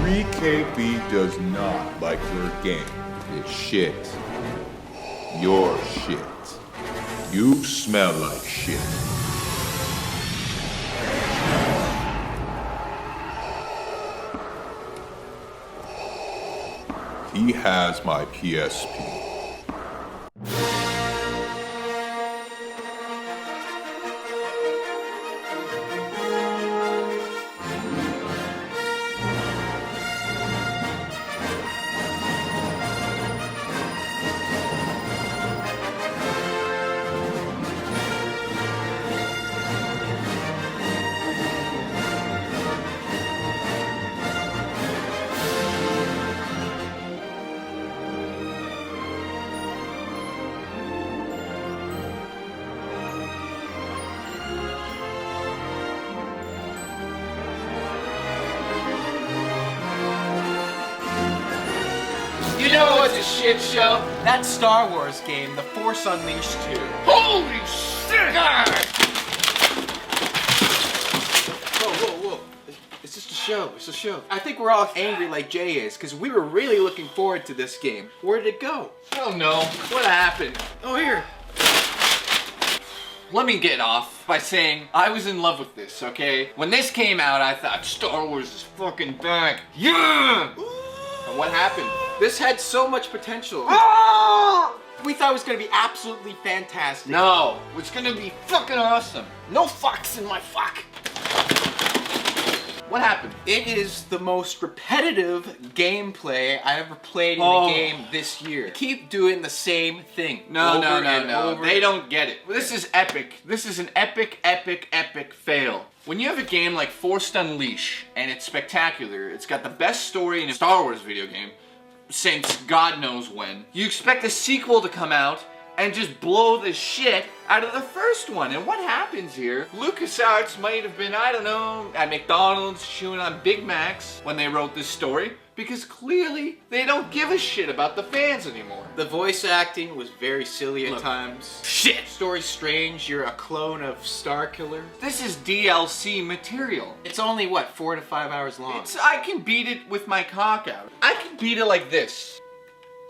3KB does not like your game. It's shit. Your shit. You smell like shit. He has my PSP. You know what's a shit show? That Star Wars game, The Force Unleashed 2. Holy shit! Whoa. It's just a show. It's a show. I think we're all angry like Jay is, because we were really looking forward to this game. Where did it go? I don't know. What happened? Oh, here. Let me get off by saying I was in love with this, okay? When this came out, I thought Star Wars is fucking back. Yeah! And what happened? This had so much potential. We thought it was going to be absolutely fantastic. No, it's gonna be fucking awesome. No fucks in my fuck. What happened? It is the most repetitive gameplay I ever played in a game this year. Keep doing the same thing. No. Over. They don't get it. This is epic. This is an epic fail. When you have a game like Force Unleashed and it's spectacular, it's got the best story in a Star Wars video game since God knows when. You expect a sequel to come out and just blow the shit out of the first one. And what happens here? LucasArts might have been, I don't know, at McDonald's chewing on Big Macs when they wrote this story, because clearly they don't give a shit about the fans anymore. The voice acting was very silly at times. Shit! Story's strange, you're a clone of Starkiller. This is DLC material. It's only, what, 4 to 5 hours long? I can beat it with my cock out. I can beat it like this.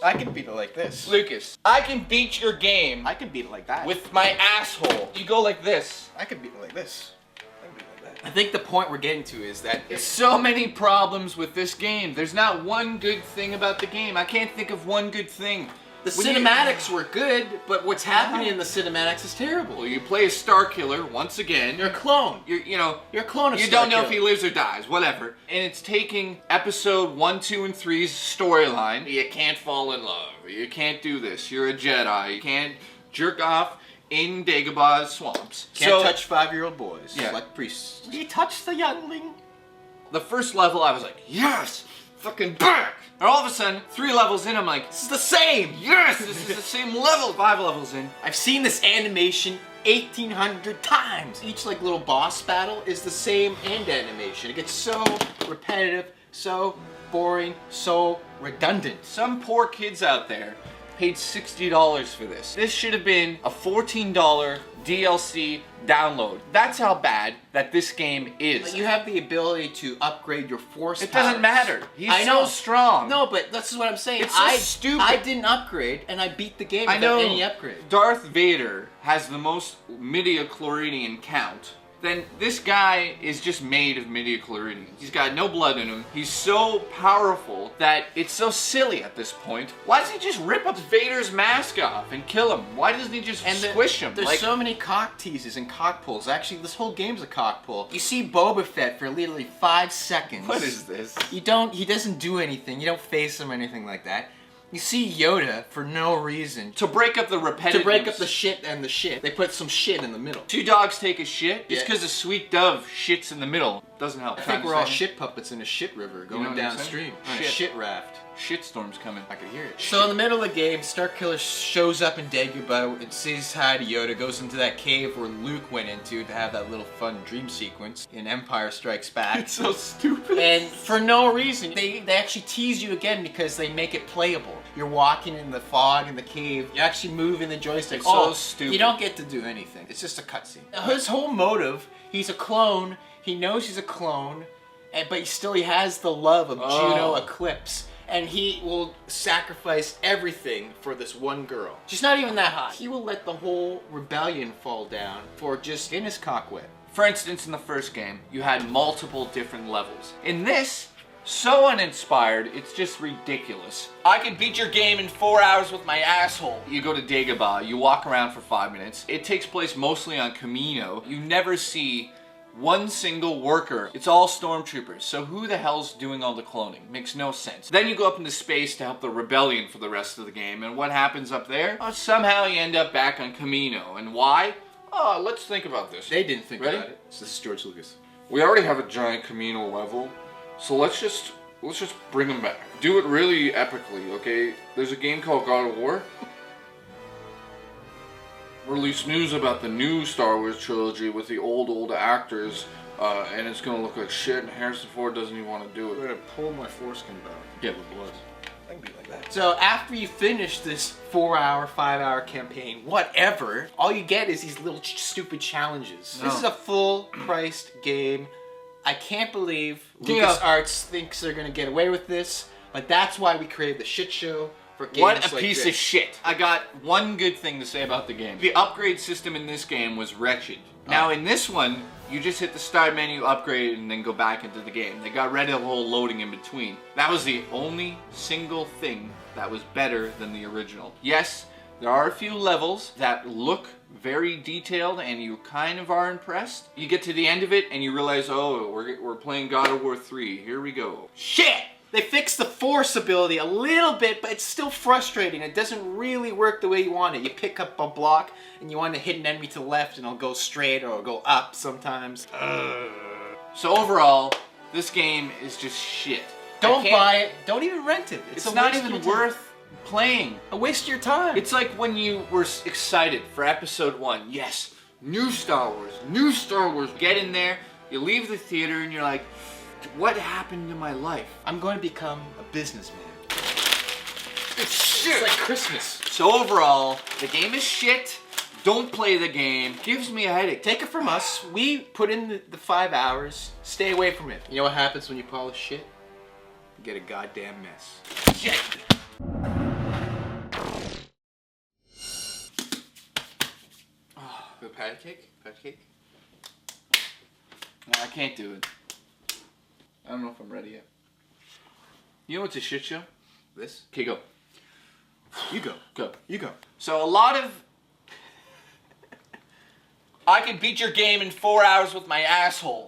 I can beat it like this. Lucas, I can beat your game I can beat it like that. with my asshole. You go like this. I can beat it like this. I can beat it like that. I think the point we're getting to is that There's so many problems with this game. There's not one good thing about the game. I can't think of one good thing. the cinematics were good, but what's happening in the cinematics is terrible. Well, you play a Starkiller once again. You're a clone. You're a clone of You don't know if he lives or dies, whatever. And it's taking episode 1, 2, and 3's storyline. You can't fall in love. You can't do this. You're a Jedi. You can't jerk off in Dagobah's swamps. Can't touch 5-year-old boys. Yeah. Like priests. He touched the youngling. The first level, I was like, yes! Fucking back! And all of a sudden, 3 levels in, I'm like, This is the same. yes! This is the same level! 5 levels in. I've seen this animation 1,800 times. Each like little boss battle is the same end animation. It gets so repetitive, so boring, so redundant. Some poor kids out there paid $60 for this. This should have been a $14 DLC download. That's how bad that this game is. But you have the ability to upgrade your force It powers. doesn't matter. He's I know. so strong. No, but this is what I'm saying. It's so stupid. I didn't upgrade, and I beat the game I without know any upgrade. Darth Vader has the most midichloridian count. Then this guy is just made of midichloridians. He's got no blood in him. He's so powerful that it's so silly at this point. Why doesn't he just rip up Vader's mask off and kill him? Why doesn't he just squish him? There's so many cock teases and cock pulls. Actually, this whole game's a cock pull. You see Boba Fett for literally 5 seconds. What is this? He doesn't do anything. You don't face him or anything like that. You see Yoda for no reason. To break up the repetitive. To break up the shit and the shit. They put some shit in the middle. 2 dogs take a shit. It's Yeah. because a sweet dove shits in the middle. Doesn't help. I think we're all shit puppets in a shit river going know what I'm downstream. saying? On a Shit. shit raft. Shitstorm's coming. I can hear it. So in the middle of the game, Starkiller shows up in Dagobah and says hi to Yoda, goes into that cave where Luke went into to have that little fun dream sequence in Empire Strikes Back. It's so stupid. And for no reason, they actually tease you again because they make it playable. You're walking in the fog in the cave, you're actually moving the joystick. It's so stupid. You don't get to do anything. It's just a cutscene. His whole motive, he's a clone, he knows he's a clone, but he has the love of Juno Oh. Eclipse. And he will sacrifice everything for this one girl. She's not even that hot. He will let the whole rebellion fall down for just in his cockwit. For instance, in the first game, you had multiple different levels. In this, so uninspired, it's just ridiculous. I could beat your game in 4 hours with my asshole. You go to Dagobah, you walk around for 5 minutes. It takes place mostly on Camino. You never see one single worker. It's all stormtroopers. So who the hell's doing all the cloning? Makes no sense. Then you go up into space to help the rebellion for the rest of the game. And what happens up there? Oh, somehow you end up back on Camino. And why? Oh, let's think about this. They didn't think Ready? about it. This is George Lucas. We already have a giant Camino level, so let's just bring them back. Do it really epically, okay? There's a game called God of War. Release news about the new Star Wars trilogy with the old actors, and it's gonna look like shit, and Harrison Ford doesn't even want to do I'm it. gonna pull my foreskin back. Yeah. With blood. I can be like that. So after you finish this 4-hour, 5-hour campaign, whatever, all you get is these little stupid challenges. No. This is a full-priced game. I can't believe Yeah. LucasArts thinks they're gonna get away with this, but that's why we created the shit show for games What a like piece this. of shit. I got one good thing to say about the game. The upgrade system in this game was wretched. Now in this one, you just hit the start menu, upgrade, and then go back into the game. They got rid of the whole loading in between. That was the only single thing that was better than the original. Yes, there are a few levels that look very detailed and you kind of are impressed. You get to the end of it and you realize, oh, we're playing God of War 3. Here we go. Shit! They fixed the force ability a little bit, but it's still frustrating. It doesn't really work the way you want it. You pick up a block and you want to hit an enemy to the left and it'll go straight or it'll go up sometimes. So overall, this game is just shit. Don't buy it. Don't even rent it. It's a not waste of even your time. worth playing. A waste of your time. It's like when you were excited for episode 1. Yes, new Star Wars, new Star Wars. Get in there, you leave the theater and you're like, what happened to my life? I'm going to become a businessman. Shit. It's like Christmas. So overall, the game is shit. Don't play the game. Gives me a headache. Take it from us. We put in the 5 hours. Stay away from it. You know what happens when you polish shit? You get a goddamn mess. Shit. The patty cake? Patty cake? No, I can't do it. I don't know if I'm ready yet. You know what's a shit show? This? Okay, go. You go. Go. You go. So a lot of... I could beat your game in 4 hours with my asshole.